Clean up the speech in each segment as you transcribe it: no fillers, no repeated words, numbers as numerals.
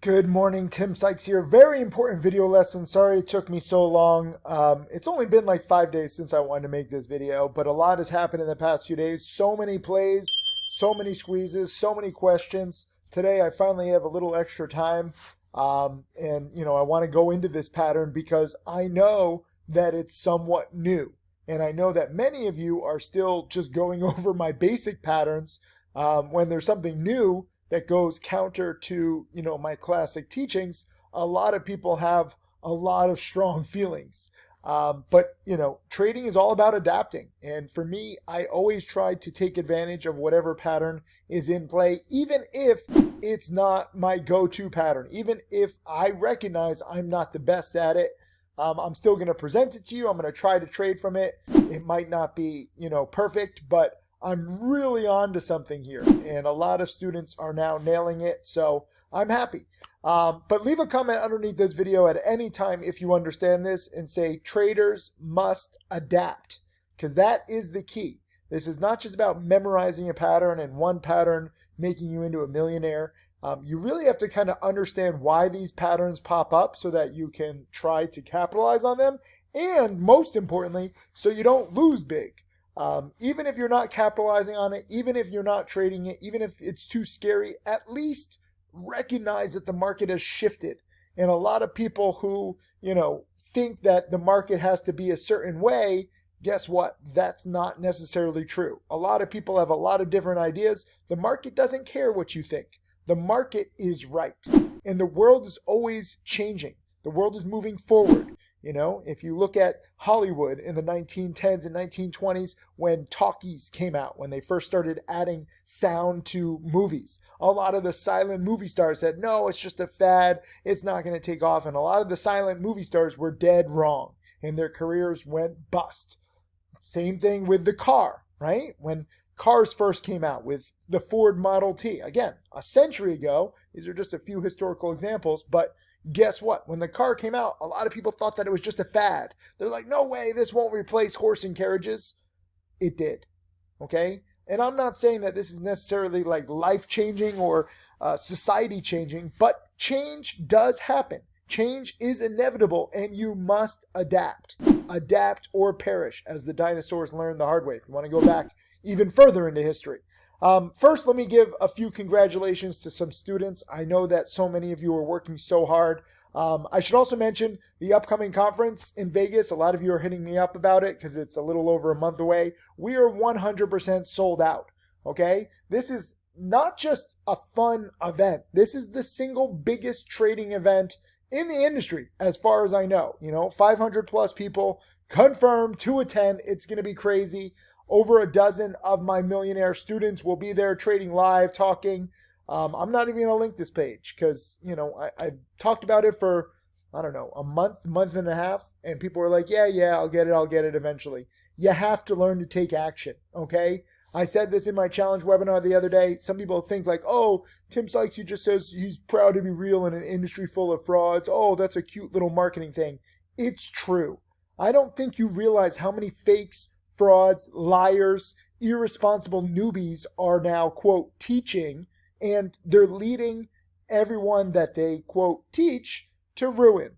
Good morning, Tim Sykes here. Very important video lesson. Sorry it took me so long. It's only been like 5 days since I wanted to make this video, but a lot has happened in the past few days. So many plays, so many squeezes, so many questions. Today I finally have a little extra time. I want to go into this pattern because I know that it's somewhat new. And I know that many of you are still just going over my basic patterns when there's something new that goes counter to, my classic teachings. A lot of people have a lot of strong feelings. But trading is all about adapting. And for me, I always try to take advantage of whatever pattern is in play, even if it's not my go-to pattern, even if I recognize I'm not the best at it. I'm still going to present it to you. I'm going to try to trade from it. It might not be, perfect, but I'm really on to something here, and a lot of students are now nailing it, so I'm happy. But leave a comment underneath this video at any time if you understand this and say traders must adapt, because that is the key. This is not just about memorizing a pattern and one pattern making you into a millionaire. You really have to kind of understand why these patterns pop up so that you can try to capitalize on them, and most importantly, so you don't lose big. Even if you're not capitalizing on it, even if you're not trading it, even if it's too scary, at least recognize that the market has shifted. And a lot of people who, think that the market has to be a certain way, guess what? That's not necessarily true. A lot of people have a lot of different ideas. The market doesn't care what you think. The market is right. And the world is always changing. The world is moving forward. If you look at Hollywood in the 1910s and 1920s, when talkies came out, when they first started adding sound to movies, a lot of the silent movie stars said, no, it's just a fad. It's not going to take off. And a lot of the silent movie stars were dead wrong and their careers went bust. Same thing with the car, right? When cars first came out with the Ford Model T, again, a century ago, these are just a few historical examples, but guess what? When the car came out, a lot of people thought that it was just a fad. They're like, no way, this won't replace horse and carriages. It did. Okay? And I'm not saying that this is necessarily like life-changing or society-changing, but change does happen. Change is inevitable, and you must adapt. Adapt or perish, as the dinosaurs learned the hard way. If you want to go back even further into history. First, let me give a few congratulations to some students. I know that so many of you are working so hard. I should also mention the upcoming conference in Vegas. A lot of you are hitting me up about it because it's a little over a month away. We are 100% sold out, okay? This is not just a fun event. This is the single biggest trading event in the industry, as far as I know. 500 plus people confirmed to attend. It's going to be crazy. Over a dozen of my millionaire students will be there trading live, talking. I'm not even going to link this page because, I talked about it for, a month and a half. And people were like, yeah, I'll get it eventually. You have to learn to take action, okay? I said this in my challenge webinar the other day. Some people think like, oh, Tim Sykes, he just says he's proud to be real in an industry full of frauds. Oh, that's a cute little marketing thing. It's true. I don't think you realize how many fakes, frauds, liars, irresponsible newbies are now, quote, teaching, and they're leading everyone that they, quote, teach to ruin.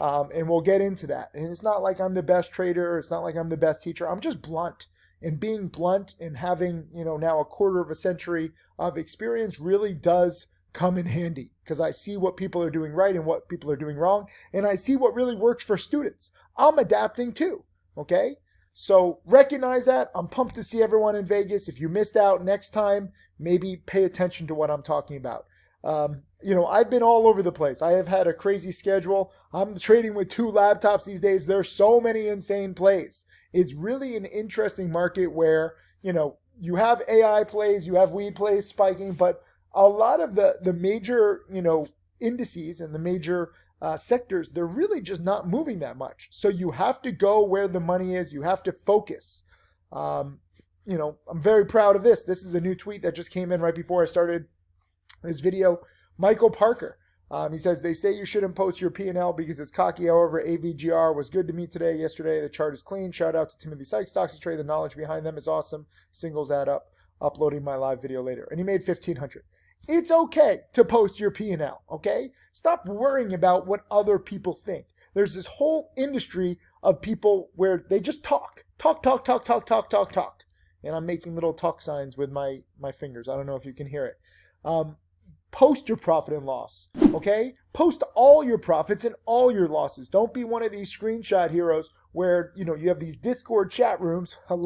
And we'll get into that. And it's not like I'm the best trader. It's not like I'm the best teacher. I'm just blunt. And being blunt and having, now a quarter of a century of experience really does come in handy because I see what people are doing right and what people are doing wrong. And I see what really works for students. I'm adapting too, okay? So recognize that. I'm pumped to see everyone in Vegas. If you missed out next time, maybe pay attention to what I'm talking about. I've been all over the place. I have had a crazy schedule. I'm trading with 2 laptops these days. There's so many insane plays. It's really an interesting market where, you have AI plays, you have weed plays spiking, but a lot of the major, indices and the major sectors, they're really just not moving that much. So you have to go where the money is. You have to focus. I'm very proud of this. This is a new tweet that just came in right before I started this video. Michael Parker. He says, they say you shouldn't post your P&L because it's cocky. However, AVGR was good to me yesterday. The chart is clean. Shout out to Timothy Sykes. Stocks to trade. The knowledge behind them is awesome. Singles add up. Uploading my live video later. And he made 1,500. It's okay to post your P&L, okay? Stop worrying about what other people think. There's this whole industry of people where they just talk. And I'm making little talk signs with my fingers. I don't know if you can hear it. Post your profit and loss, okay? Post all your profits and all your losses. Don't be one of these screenshot heroes where, you have these Discord chat rooms, a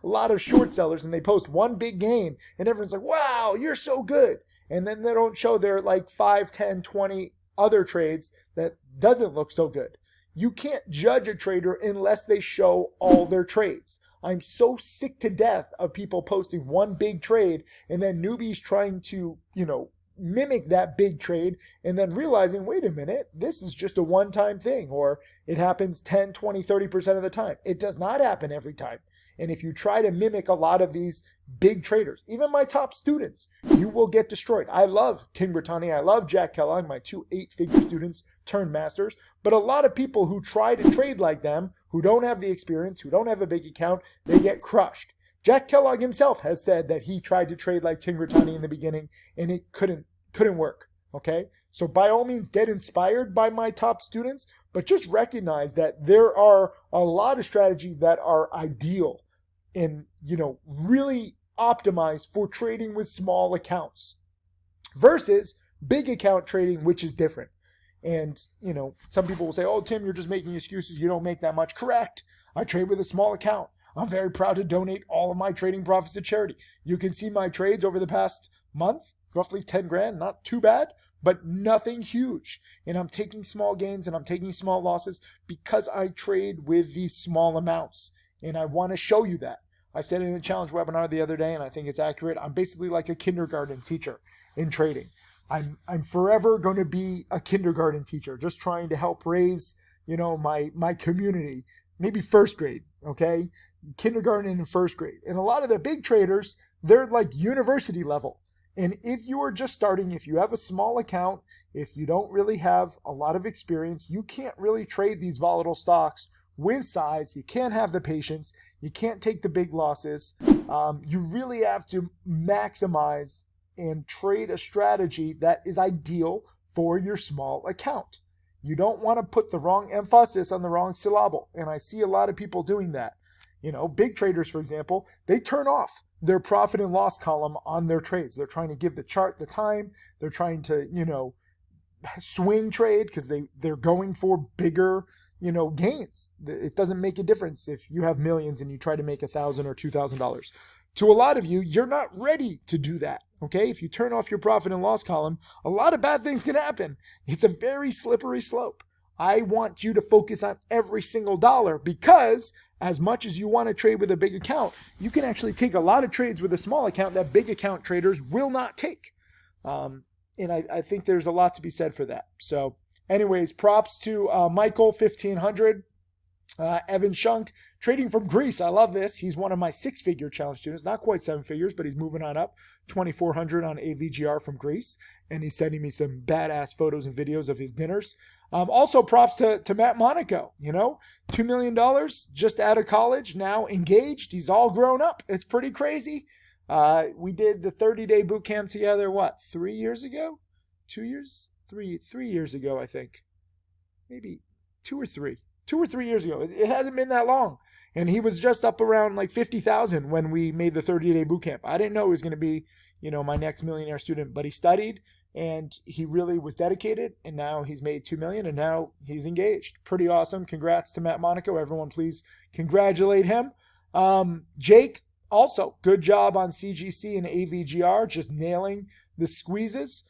lot of short sellers, and they post one big gain, and everyone's like, wow, you're so good. And then they don't show their 5, 10, 20 other trades that doesn't look so good. You can't judge a trader unless they show all their trades. I'm so sick to death of people posting one big trade and then newbies trying to, mimic that big trade and then realizing, wait a minute, this is just a one-time thing, or it happens 10, 20, 30% of the time. It does not happen every time. And if you try to mimic a lot of these big traders, even my top students, you will get destroyed. I love Tim Grittani. I love Jack Kellogg, my 2 8-figure students turned masters. But a lot of people who try to trade like them, who don't have the experience, who don't have a big account, they get crushed. Jack Kellogg himself has said that he tried to trade like Tim Grittani in the beginning and it couldn't work, okay? So by all means, get inspired by my top students, but just recognize that there are a lot of strategies that are ideal and, really optimized for trading with small accounts versus big account trading, which is different. And, some people will say, oh, Tim, you're just making excuses. You don't make that much. Correct. I trade with a small account. I'm very proud to donate all of my trading profits to charity. You can see my trades over the past month, roughly 10 grand, not too bad, but nothing huge. And I'm taking small gains and I'm taking small losses because I trade with these small amounts. And I want to show you that. I said in a challenge webinar the other day, and I think it's accurate. I'm basically like a kindergarten teacher in trading. I'm forever going to be a kindergarten teacher, just trying to help raise, my community, maybe first grade, okay? Kindergarten and first grade. And a lot of the big traders, they're like university level. And if you are just starting, if you have a small account, if you don't really have a lot of experience, you can't really trade these volatile stocks with size. You can't have the patience. You can't take the big losses. You really have to maximize and trade a strategy that is ideal for your small account. You don't want to put the wrong emphasis on the wrong syllable. And I see a lot of people doing that. Big traders, for example, they turn off their profit and loss column on their trades. They're trying to give the chart the time. They're trying to, swing trade because they're going for bigger, gains. It doesn't make a difference if you have millions and you try to make $1,000 or $2,000. To a lot of you, you're not ready to do that. Okay, if you turn off your profit and loss column, a lot of bad things can happen. It's a very slippery slope. I want you to focus on every single dollar because as much as you want to trade with a big account, you can actually take a lot of trades with a small account that big account traders will not take. And I think there's a lot to be said for that. So anyways, props to Michael, 1500. Evan Shunk, trading from Greece. I love this. He's one of my 6-figure challenge students, not quite 7 figures, but he's moving on up. 2,400 on AVGR from Greece. And he's sending me some badass photos and videos of his dinners. Also props to Matt Monaco, $2 million just out of college, now engaged. He's all grown up. It's pretty crazy. We did the 30-day boot camp together, 3 years ago? 2 years? 3 years ago, I think. Maybe 2 or 3. 2 or 3 years ago. It hasn't been that long. And he was just up around 50,000 when we made the 30-day boot camp. I didn't know he was going to be, my next millionaire student, but he studied and he really was dedicated. And now he's made 2 million and now he's engaged. Pretty awesome. Congrats to Matt Monaco. Everyone, please congratulate him. Jake, also good job on CGC and AVGR, just nailing the squeezes.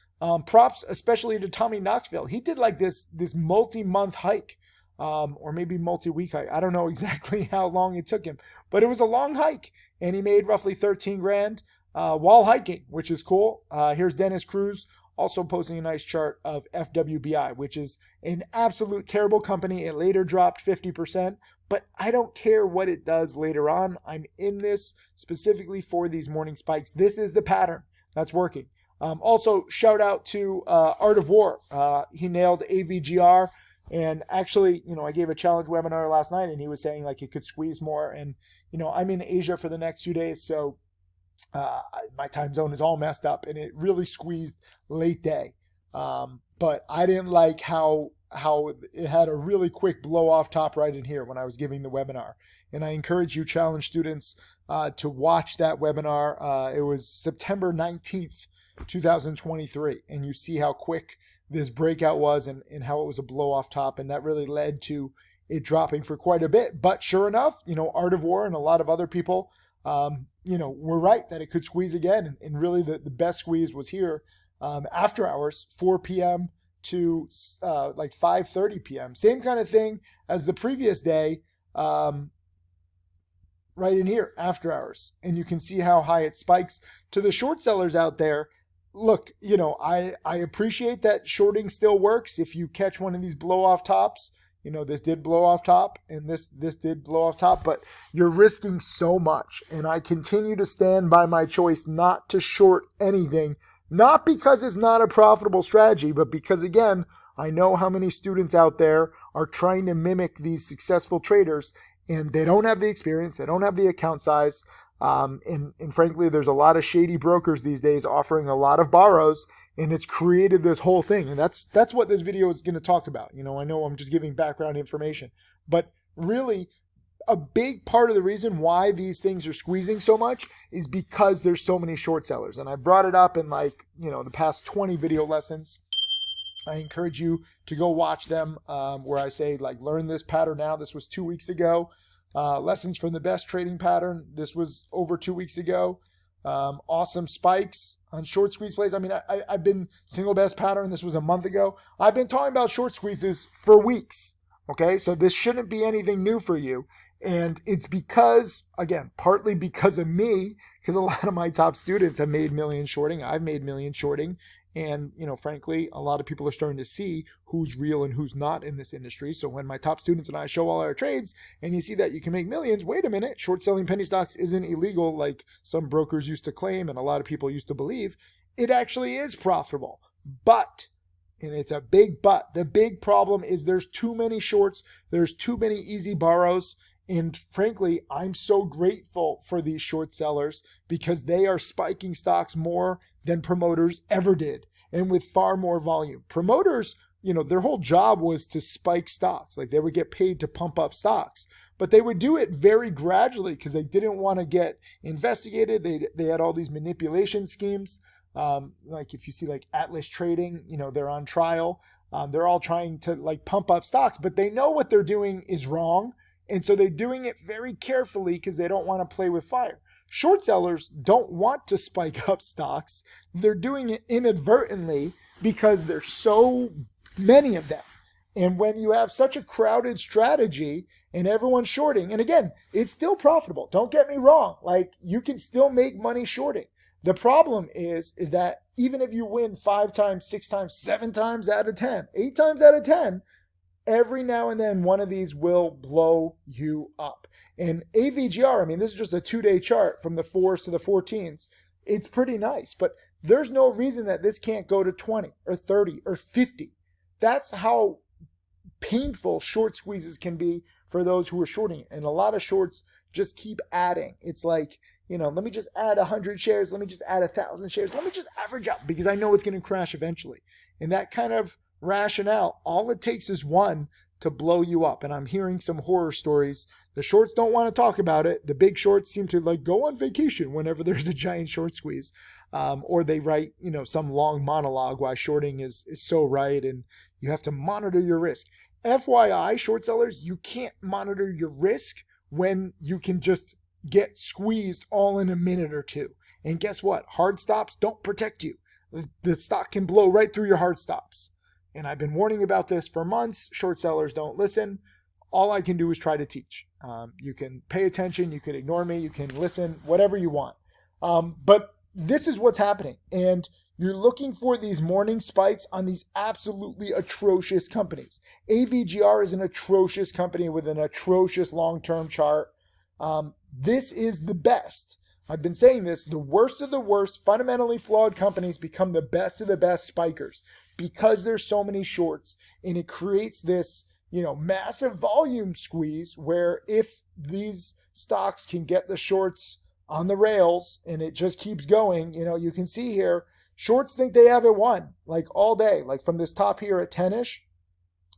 Props, especially to Tommy Knoxville. He did this multi-month hike. Or maybe multi-week hike. I don't know exactly how long it took him, but it was a long hike and he made roughly 13 grand while hiking, which is cool. Here's Dennis Cruz also posting a nice chart of FWBI, which is an absolute terrible company. It later dropped 50%, but I don't care what it does later on. I'm in this specifically for these morning spikes. This is the pattern that's working. Also, shout out to Art of War. He nailed AVGR. And actually, I gave a challenge webinar last night and he was saying it could squeeze more. And, I'm in Asia for the next few days. So My time zone is all messed up, and it really squeezed late day. But I didn't like how it had a really quick blow off top right in here when I was giving the webinar. And I encourage you challenge students to watch that webinar. It was September 19th, 2023. And you see how quick this breakout was and how it was a blow off top. And that really led to it dropping for quite a bit. But sure enough, Art of War and a lot of other people, were right that it could squeeze again. And really the best squeeze was here after hours, 4 p.m. to like 5:30 p.m. Same kind of thing as the previous day, right in here, after hours. And you can see how high it spikes. To the short sellers out there, look, I appreciate that shorting still works. If you catch one of these blow off tops, this did blow off top and this did blow off top, but you're risking so much. And I continue to stand by my choice not to short anything, not because it's not a profitable strategy, but because, again, I know how many students out there are trying to mimic these successful traders, and they don't have the experience, they don't have the account size, and frankly, there's a lot of shady brokers these days offering a lot of borrows, and it's created this whole thing. And that's what this video is going to talk about. I know I'm just giving background information, but really a big part of the reason why these things are squeezing so much is because there's so many short sellers. And I brought it up in the past 20 video lessons. I encourage you to go watch them, where I say, learn this pattern now. This was 2 weeks ago. Lessons from the best trading pattern. This was over 2 weeks ago. Awesome spikes on short squeeze plays. I mean, I've been single best pattern. This was a month ago. I've been talking about short squeezes for weeks. Okay, so this shouldn't be anything new for you. And it's because, again, partly because of me, because a lot of my top students have made millions shorting. I've made millions shorting. And, frankly, a lot of people are starting to see who's real and who's not in this industry. So when my top students and I show all our trades and you see that you can make millions, wait a minute, short selling penny stocks isn't illegal like some brokers used to claim and a lot of people used to believe. It actually is profitable. But, and it's a big but, the big problem is there's too many shorts, there's too many easy borrows. And frankly, I'm so grateful for these short sellers because they are spiking stocks more than promoters ever did, and with far more volume. Promoters, their whole job was to spike stocks. They would get paid to pump up stocks, but they would do it very gradually because they didn't want to get investigated. They had all these manipulation schemes. If you see Atlas Trading, they're on trial. They're all trying to pump up stocks, but they know what they're doing is wrong. And so they're doing it very carefully because they don't want to play with fire. Short sellers don't want to spike up stocks. They're doing it inadvertently because there's so many of them. And when you have such a crowded strategy and everyone's shorting, and again, it's still profitable. Don't get me wrong. You can still make money shorting. The problem is that even if you win 5 times, 6 times, 7 times out of 10, 8 times out of 10, every now and then one of these will blow you up. And AVGR, this is just a 2-day chart from the 4s to the 14s. It's pretty nice, but there's no reason that this can't go to 20 or 30 or 50. That's how painful short squeezes can be for those who are shorting. And a lot of shorts just keep adding. It's let me just add 100 shares. Let me just add 1,000 shares. Let me just average out because I know it's going to crash eventually. And that kind of rationale, all it takes is one to blow you up. And I'm hearing some horror stories. The shorts don't want to talk about it. The big shorts seem to go on vacation whenever there's a giant short squeeze. Or they write, some long monologue why shorting is so right and you have to monitor your risk. FYI, short sellers, you can't monitor your risk when you can just get squeezed all in a minute or two. And guess what? Hard stops don't protect you. The stock can blow right through your hard stops. And I've been warning about this for months. Short sellers don't listen. All I can do is try to teach. You can pay attention. You can ignore me. You can listen, whatever you want. But this is what's happening. And you're looking for these morning spikes on these absolutely atrocious companies. AVGR is an atrocious company with an atrocious long-term chart. This is the best. I've been saying this, the worst of the worst, fundamentally flawed companies become the best of the best spikers because there's so many shorts, and it creates this, massive volume squeeze where if these stocks can get the shorts on the rails and it just keeps going, you can see here, shorts think they have it won like all day, like from this top here at 10-ish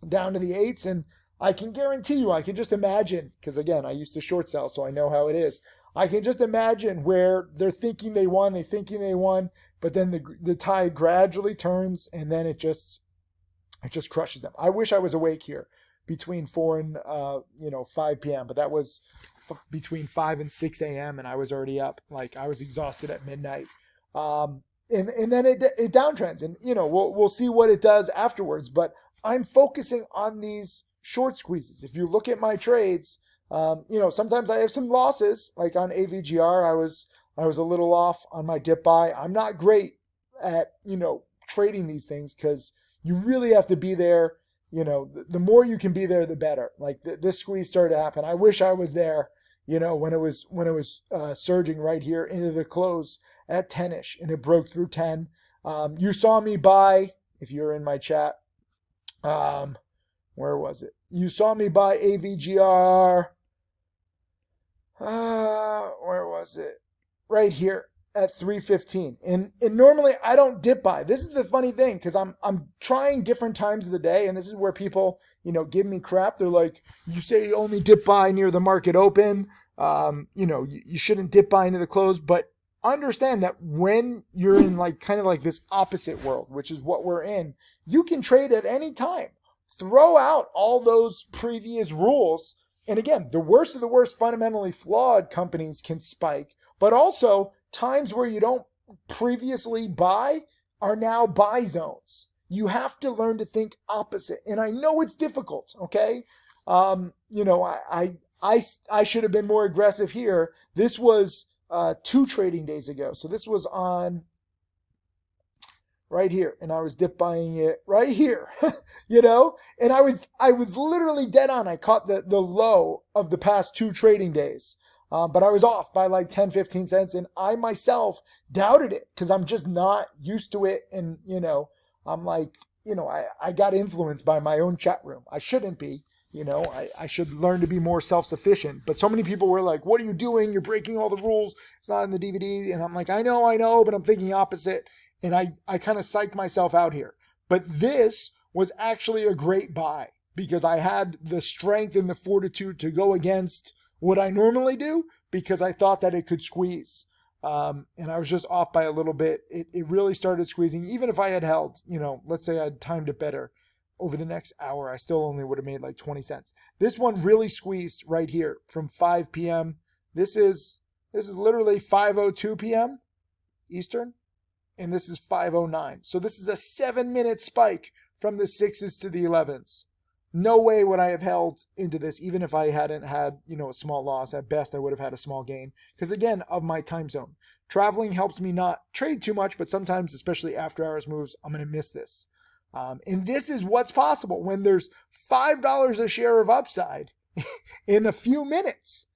down to the 8s. And I can guarantee you, I can just imagine, because again, I used to short sell, so I know how it is. I can just imagine where they're thinking they won, but then the tide gradually turns and then it just crushes them. I wish I was awake here between 4 and 5 p.m., but that was between 5 and 6 a.m. and I was already up. Like I was exhausted at midnight. And then it downtrends, and we'll see what it does afterwards. But I'm focusing on these short squeezes. If you look at my trades, sometimes I have some losses. Like on AVGR, I was a little off on my dip buy. I'm not great at trading these things because you really have to be there. The more you can be there, the better. Like this squeeze started to happen. I wish I was there. When it was surging right here into the close at 10-ish, and it broke through 10. You saw me buy, if you're in my chat, where was it? You saw me buy AVGR. Where was it? Right here at 315. And normally I don't dip buy. This is the funny thing, because I'm trying different times of the day, and this is where people, give me crap. They're like, you say you only dip buy near the market open. You shouldn't dip buy into the close, but understand that when you're in kind of this opposite world, which is what we're in, you can trade at any time. Throw out all those previous rules. And again, the worst of the worst fundamentally flawed companies can spike, but also times where you don't previously buy are now buy zones. You have to learn to think opposite. And I know it's difficult, okay? I should have been more aggressive here. This was 2 trading days ago. So this was on right here, and I was dip buying it right here, and I was literally dead on. I caught the low of the past 2 trading days, but I was off by like 10, 15 cents, and I myself doubted it because I'm just not used to it, and I'm like, I got influenced by my own chat room. I shouldn't be. I should learn to be more self-sufficient. But so many people were like, what are you doing? You're breaking all the rules. It's not in the DVD. And I'm like, I know, but I'm thinking opposite. And I kind of psyched myself out here. But this was actually a great buy because I had the strength and the fortitude to go against what I normally do because I thought that it could squeeze. And I was just off by a little bit. It really started squeezing. Even if I had held, let's say I had timed it better over the next hour, I still only would have made like 20 cents. This one really squeezed right here from 5 p.m. This is literally 5:02 p.m. Eastern. And this is 5:09. So this is a 7-minute spike from the 6s to the 11s. No way would I have held into this, even if I hadn't had, a small loss. At best, I would have had a small gain. Because again, of my time zone. Traveling helps me not trade too much, but sometimes, especially after hours moves, I'm going to miss this. And this is what's possible when there's $5 a share of upside in a few minutes.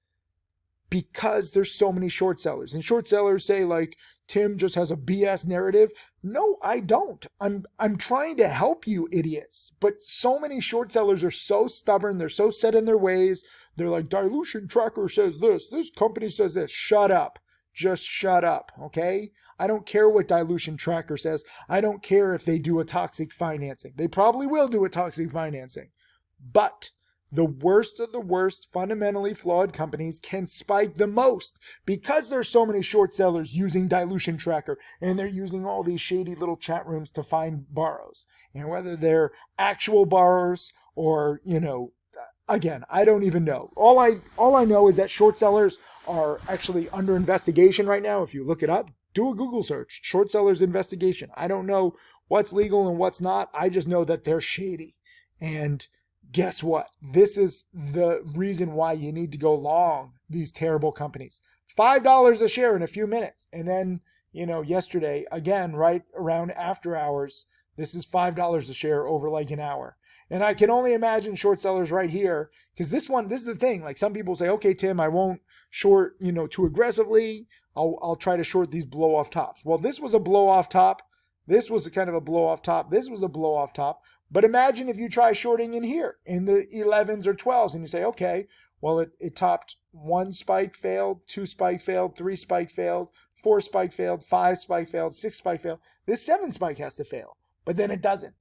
Because there's so many short sellers. And short sellers say like, Tim just has a BS narrative. No, I don't. I'm trying to help you idiots. But so many short sellers are so stubborn. They're so set in their ways. They're like, dilution tracker says this. This company says this. Shut up. Just shut up, okay? I don't care what dilution tracker says. I don't care if they do a toxic financing. They probably will do a toxic financing. But the worst of the worst fundamentally flawed companies can spike the most because there's so many short sellers using dilution tracker and they're using all these shady little chat rooms to find borrows. And whether they're actual borrowers or, again, I don't even know. All I know is that short sellers are actually under investigation right now. If you look it up, do a Google search, short sellers investigation. I don't know what's legal and what's not. I just know that they're shady. And guess what? This is the reason why you need to go long these terrible companies. $5 a share in a few minutes. And then, yesterday, again, right around after hours, this is $5 a share over like an hour. And I can only imagine short sellers right here, because this is the thing. Like some people say, okay, Tim, I won't short, too aggressively. I'll try to short these blow off tops. Well, this was a blow off top. This was a kind of a blow off top. This was a blow off top. But imagine if you try shorting in here in the 11s or 12s and you say, okay, well, it topped 1 spike failed, 2 spike failed, 3 spike failed, 4 spike failed, 5 spike failed, 6 spike failed. This 7 spike has to fail, but then it doesn't.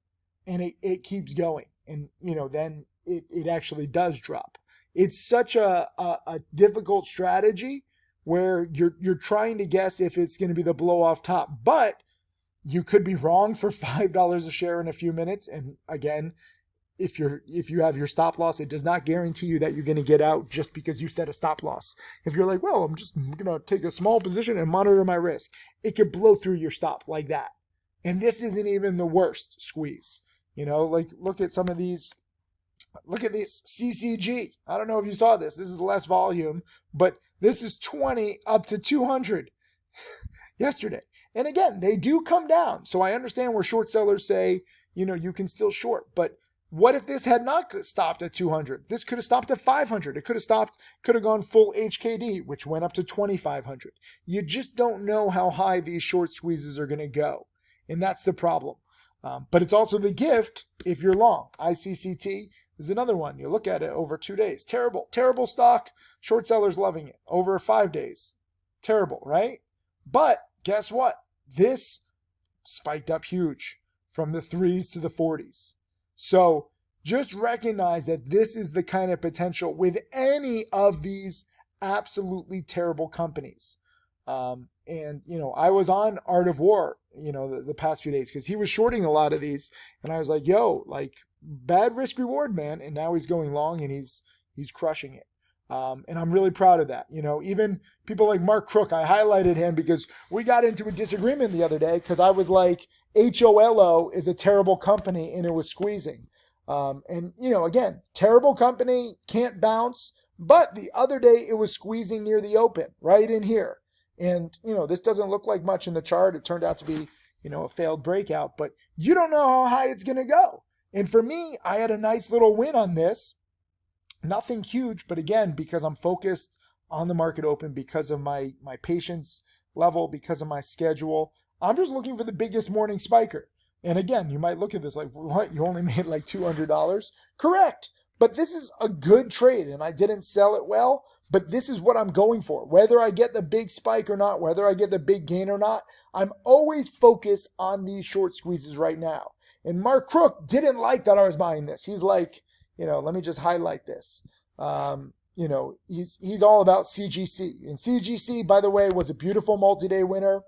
And it keeps going. And, then it actually does drop. It's such a difficult strategy where you're trying to guess if it's going to be the blow off top, but you could be wrong for $5 a share in a few minutes. And again, if you have your stop loss, it does not guarantee you that you're going to get out just because you set a stop loss. If you're like, well, I'm just going to take a small position and monitor my risk, it could blow through your stop like that. And this isn't even the worst squeeze. Like look at some of these. Look at this CCG. I don't know if you saw this. This is less volume, but this is 20 up to 200 yesterday. And again, they do come down. So I understand where short sellers say, you can still short. But what if this had not stopped at 200? This could have stopped at 500. It could have gone full HKD, which went up to 2,500. You just don't know how high these short squeezes are going to go. And that's the problem. But it's also the gift if you're long. ICCT is another one. You look at it over 2 days. Terrible stock. Short sellers loving it. Over 5 days. Terrible, right? But guess what? This spiked up huge from the 3s to the 40s. So just recognize that this is the kind of potential with any of these absolutely terrible companies. And, I was on Art of War, the past few days because he was shorting a lot of these. And I was like, yo, like bad risk reward, man. And now he's going long and he's crushing it. And I'm really proud of that. Even people like Mark Crook, I highlighted him because we got into a disagreement the other day because I was like, HOLO is a terrible company and it was squeezing. And, again, terrible company, can't bounce. But the other day it was squeezing near the open, right in here. And, this doesn't look like much in the chart. It turned out to be, a failed breakout. But you don't know how high it's going to go. And for me, I had a nice little win on this. Nothing huge, but again, because I'm focused on the market open, because of my patience level, because of my schedule, I'm just looking for the biggest morning spiker. And again, you might look at this like, what? You only made like $200? Correct. But this is a good trade and I didn't sell it well, but this is what I'm going for. Whether I get the big spike or not, whether I get the big gain or not, I'm always focused on these short squeezes right now. And Mark Crook didn't like that I was buying this. He's like, let me just highlight this. He's all about CGC. And CGC, by the way, was a beautiful multi-day winner.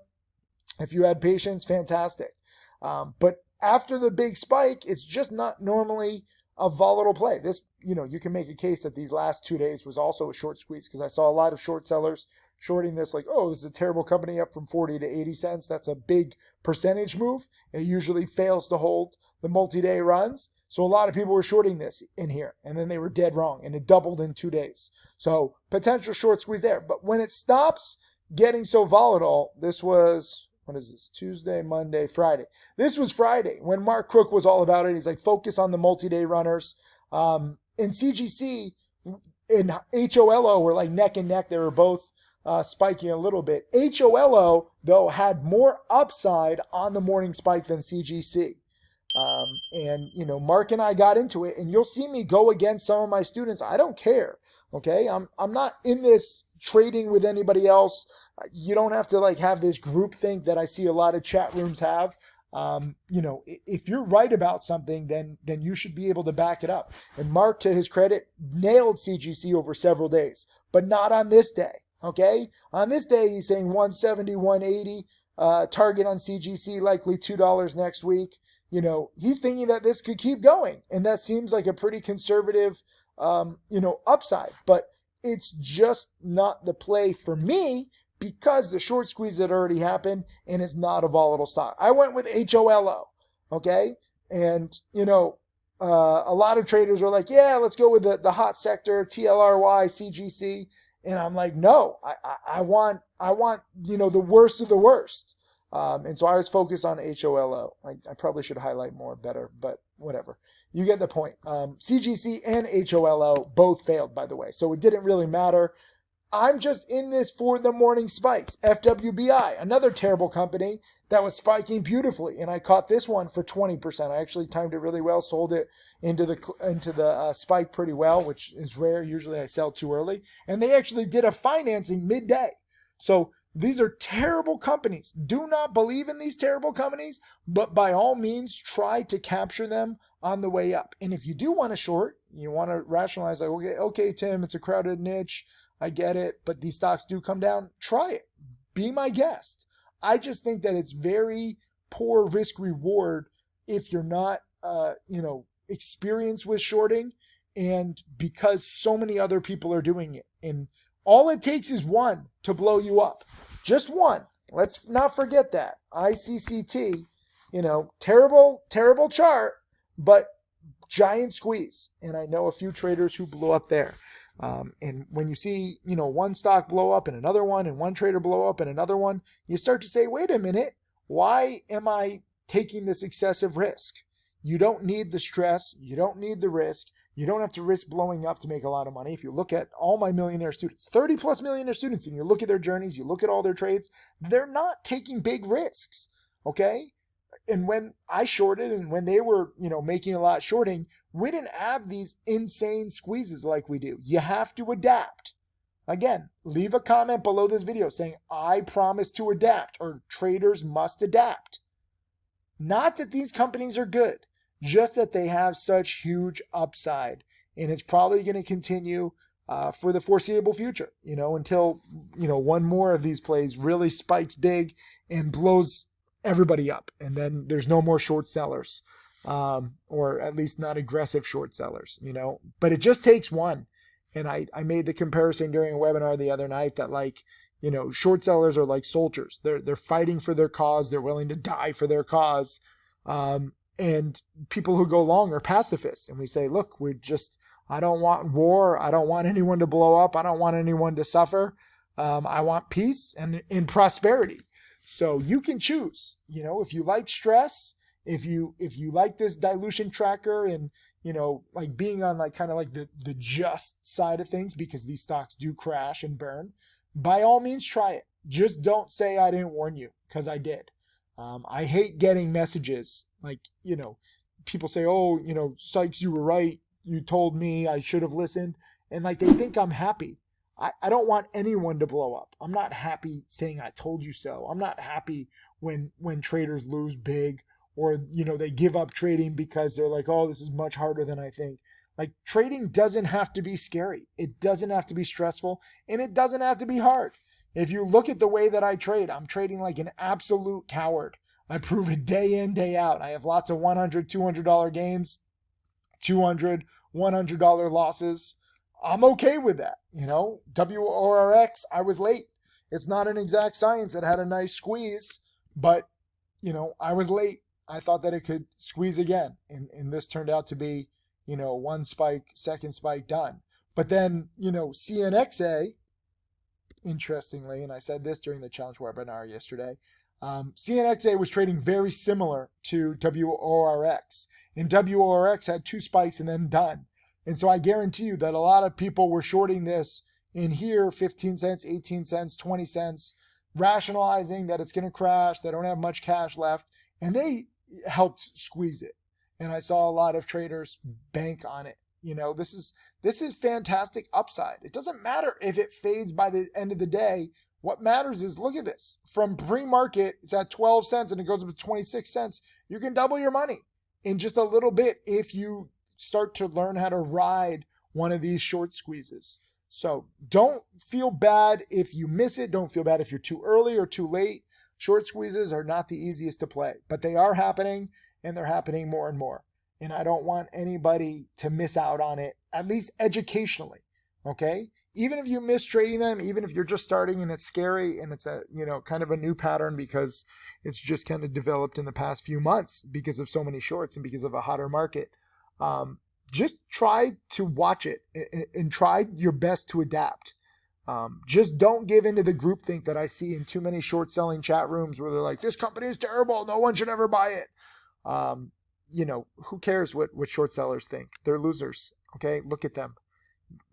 If you had patience, fantastic. But after the big spike, it's just not normally a volatile play. This, you can make a case that these last 2 days was also a short squeeze because I saw a lot of short sellers shorting this like, oh, this is a terrible company up from 40 to 80 cents. That's a big percentage move. It usually fails to hold the multi-day runs. So a lot of people were shorting this in here and then they were dead wrong and it doubled in 2 days. So potential short squeeze there. But when it stops getting so volatile, this was, what is this? Tuesday, Monday, Friday. This was Friday when Mark Crook was all about it. He's like, focus on the multi-day runners. In CGC and HOLO were like neck and neck. They were both spiking a little bit. HOLO, though, had more upside on the morning spike than CGC. Mark and I got into it, and you'll see me go against some of my students. I don't care. Okay. I'm not in this trading with anybody else. You don't have to like have this group think that I see a lot of chat rooms have. If you're right about something, then you should be able to back it up. And Mark, to his credit, nailed CGC over several days, but not on this day. Okay. On this day, he's saying 170, 180, target on CGC, likely $2 next week. He's thinking that this could keep going. And that seems like a pretty conservative, upside, but it's just not the play for me because the short squeeze had already happened and it's not a volatile stock. I went with HOLO. Okay. And, a lot of traders are like, yeah, let's go with the hot sector, TLRY, CGC. And I'm like, no, I want, the worst of the worst. And so I was focused on HOLO. I probably should highlight more better, but whatever. You get the point. CGC and HOLO both failed, by the way. So it didn't really matter. I'm just in this for the morning spikes. FWBI, another terrible company that was spiking beautifully, and I caught this one for 20%. I actually timed it really well, sold it into the spike pretty well, which is rare. Usually I sell too early, and they actually did a financing midday. So these are terrible companies. Do not believe in these terrible companies, but by all means try to capture them on the way up. And if you do want to short, you want to rationalize like, okay, Tim, it's a crowded niche. I get it, but these stocks do come down. Try it. Be my guest. I just think that it's very poor risk reward if you're not, experienced with shorting, and because so many other people are doing it. And all it takes is one to blow you up. Just one. Let's not forget that. ICCT, terrible, terrible chart, but giant squeeze. And I know a few traders who blew up there. And when you see, one stock blow up and another one, and one trader blow up and another one, you start to say, wait a minute, why am I taking this excessive risk? You don't need the stress. You don't need the risk. You don't have to risk blowing up to make a lot of money. If you look at all my millionaire students, 30 plus millionaire students, and you look at their journeys, you look at all their trades, they're not taking big risks. Okay. And when I shorted and when they were, making a lot shorting, we didn't have these insane squeezes like we do. You have to adapt. Again, leave a comment below this video saying, I promise to adapt, or traders must adapt. Not that these companies are good, just that they have such huge upside. And it's probably going to continue for the foreseeable future, until, one more of these plays really spikes big and blows everybody up. And then there's no more short sellers, or at least not aggressive short sellers, but it just takes one. And I made the comparison during a webinar the other night that short sellers are like soldiers. They're fighting for their cause. They're willing to die for their cause. And people who go long are pacifists. And we say, look, I don't want war. I don't want anyone to blow up. I don't want anyone to suffer. I want peace and prosperity. So you can choose, if you like stress, if you like this dilution tracker and, like being on kind of like the just side of things, because these stocks do crash and burn, by all means, try it. Just don't say I didn't warn you, because I did. I hate getting messages like, people say, oh, Sykes, you were right. You told me I should have listened. And they think I'm happy. I don't want anyone to blow up. I'm not happy saying I told you so. I'm not happy when traders lose big, or, they give up trading because they're like, oh, this is much harder than I think. Trading doesn't have to be scary. It doesn't have to be stressful, and it doesn't have to be hard. If you look at the way that I trade, I'm trading like an absolute coward. I prove it day in, day out. I have lots of $100, $200 gains, $200, $100 losses. I'm okay with that. WORX, I was late. It's not an exact science. It had a nice squeeze, but, I was late. I thought that it could squeeze again. And this turned out to be, one spike, second spike done. But then, CNXA, interestingly, and I said this during the challenge webinar yesterday, CNXA was trading very similar to WORX. And WORX had two spikes and then done. And so I guarantee you that a lot of people were shorting this in here, 15 cents, 18 cents, 20 cents, rationalizing that it's going to crash. They don't have much cash left. And they helped squeeze it. And I saw a lot of traders bank on it. This is fantastic upside. It doesn't matter if it fades by the end of the day. What matters is, look at this. From pre-market, it's at 12 cents and it goes up to 26 cents. You can double your money in just a little bit if you start to learn how to ride one of these short squeezes. So don't feel bad if you miss it. Don't feel bad if you're too early or too late. Short squeezes are not the easiest to play, but they are happening, and they're happening more and more. And I don't want anybody to miss out on it, at least educationally, okay? Even if you miss trading them, even if you're just starting and it's scary and it's a, kind of a new pattern because it's just kind of developed in the past few months because of so many shorts and because of a hotter market. Just try to watch it and try your best to adapt. Just don't give into the groupthink that I see in too many short selling chat rooms where they're like, this company is terrible. No one should ever buy it. Who cares what short sellers think? They're losers. Okay. Look at them.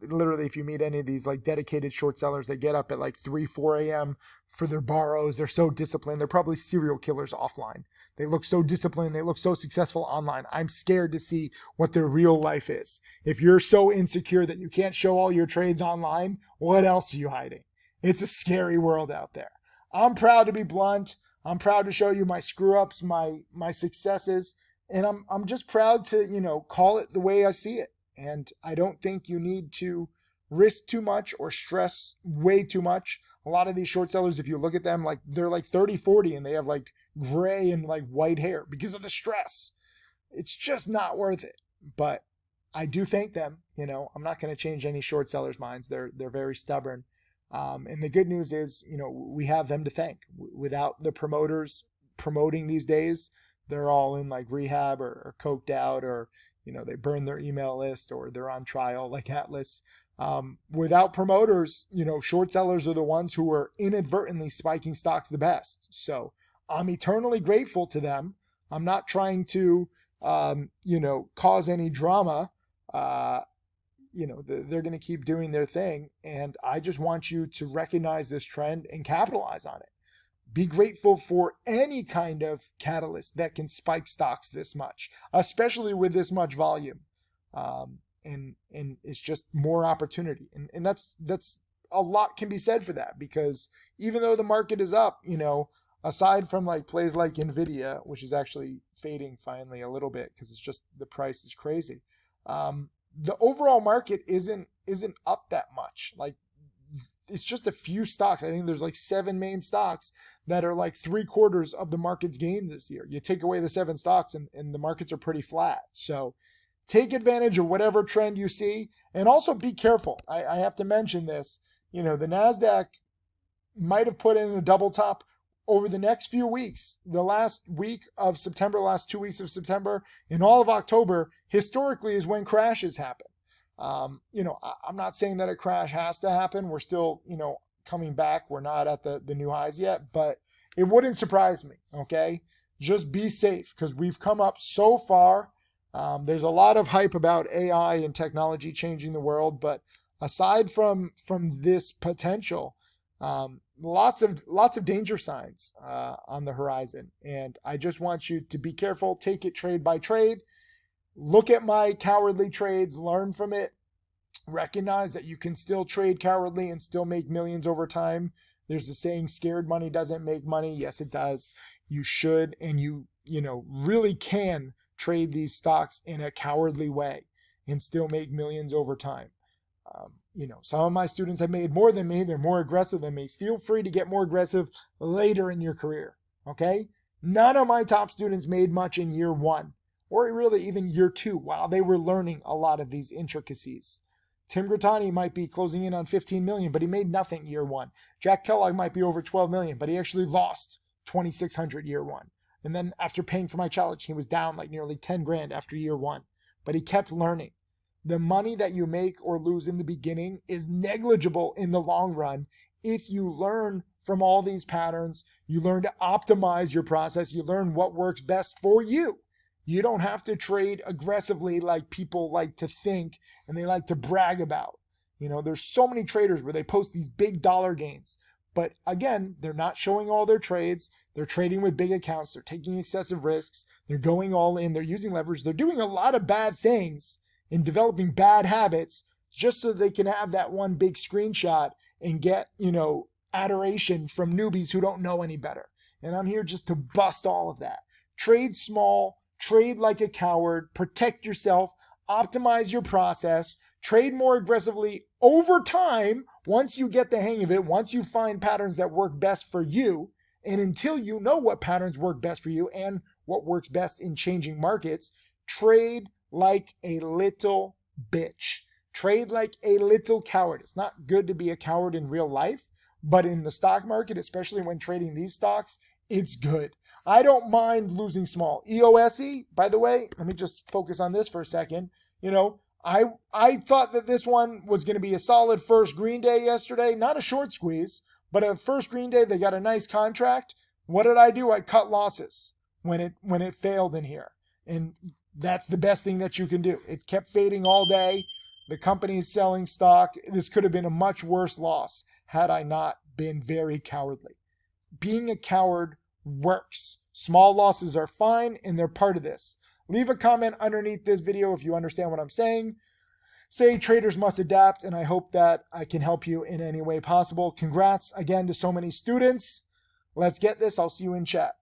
Literally, if you meet any of these like dedicated short sellers, they get up at like 3, 4 a.m. for their borrows. They're so disciplined. They're probably serial killers offline. They look so disciplined. They look so successful online. I'm scared to see what their real life is. If you're so insecure that you can't show all your trades online, what else are you hiding? It's a scary world out there. I'm proud to be blunt. I'm proud to show you my screw ups, my successes, and I'm just proud to, call it the way I see it. And I don't think you need to risk too much or stress way too much. A lot of these short sellers, if you look at them, like they're like 30, 40, and they have like gray and like white hair because of the stress. It's just not worth it. But I do thank them. I'm not going to change any short sellers' minds. They're very stubborn. And the good news is, we have them to thank. Without the promoters promoting these days, they're all in like rehab or coked out, or they burn their email list, or they're on trial like Atlas. Without promoters, short sellers are the ones who are inadvertently spiking stocks the best. So I'm eternally grateful to them. I'm not trying to, cause any drama. They're going to keep doing their thing. And I just want you to recognize this trend and capitalize on it. Be grateful for any kind of catalyst that can spike stocks this much, especially with this much volume. And it's just more opportunity. And that's a lot can be said for that, because even though the market is up, aside from like plays like Nvidia, which is actually fading finally a little bit because it's just the price is crazy. The overall market isn't up that much. Like, it's just a few stocks. I think there's like 7 main stocks that are like 3/4 of the market's gain this year. You take away the 7 stocks and the markets are pretty flat. So take advantage of whatever trend you see, and also be careful. I have to mention this. The NASDAQ might have put in a double top over the next few weeks. The last week of September, last 2 weeks of September, and all of October, historically is when crashes happen. I'm not saying that a crash has to happen. We're still, coming back. We're not at the new highs yet, but it wouldn't surprise me. Okay. Just be safe, because we've come up so far. There's a lot of hype about AI and technology changing the world, but aside from this potential, lots of danger signs on the horizon. And I just want you to be careful. Take it trade by trade. Look at my cowardly trades, learn from it, recognize that you can still trade cowardly and still make millions over time. There's a saying, scared money doesn't make money. Yes, it does. You should, and you really can trade these stocks in a cowardly way and still make millions over time. Some of my students have made more than me. They're more aggressive than me. Feel free to get more aggressive later in your career. Okay. None of my top students made much in year 1, or really even year 2, while they were learning a lot of these intricacies. Tim Grittani might be closing in on 15 million, but he made nothing year 1. Jack Kellogg might be over 12 million, but he actually lost 2,600 year 1. And then after paying for my challenge, he was down like nearly 10 grand after year 1, but he kept learning. The money that you make or lose in the beginning is negligible in the long run if you learn from all these patterns. You learn to optimize your process. You learn what works best for you. You don't have to trade aggressively like people like to think and they like to brag about. There's so many traders where they post these big dollar gains. But again, they're not showing all their trades. They're trading with big accounts. They're taking excessive risks. They're going all in. They're using leverage. They're doing a lot of bad things and developing bad habits just so they can have that one big screenshot and get, adoration from newbies who don't know any better. And I'm here just to bust all of that. Trade small. Trade like a coward, protect yourself, optimize your process, trade more aggressively over time once you get the hang of it, once you find patterns that work best for you, and until you know what patterns work best for you and what works best in changing markets, trade like a little bitch. Trade like a little coward. It's not good to be a coward in real life, but in the stock market, especially when trading these stocks, it's good. I don't mind losing small. EOSE, by the way, let me just focus on this for a second. I thought that this one was going to be a solid first green day yesterday, not a short squeeze, but a first green day. They got a nice contract. What did I do? I cut losses when it failed in here. And that's the best thing that you can do. It kept fading all day. The company is selling stock. This could have been a much worse loss had I not been very cowardly. Being a coward works. Small losses are fine, and they're part of this. Leave a comment underneath this video if you understand what I'm saying. Say traders must adapt, and I hope that I can help you in any way possible. Congrats again to so many students. Let's get this. I'll see you in chat.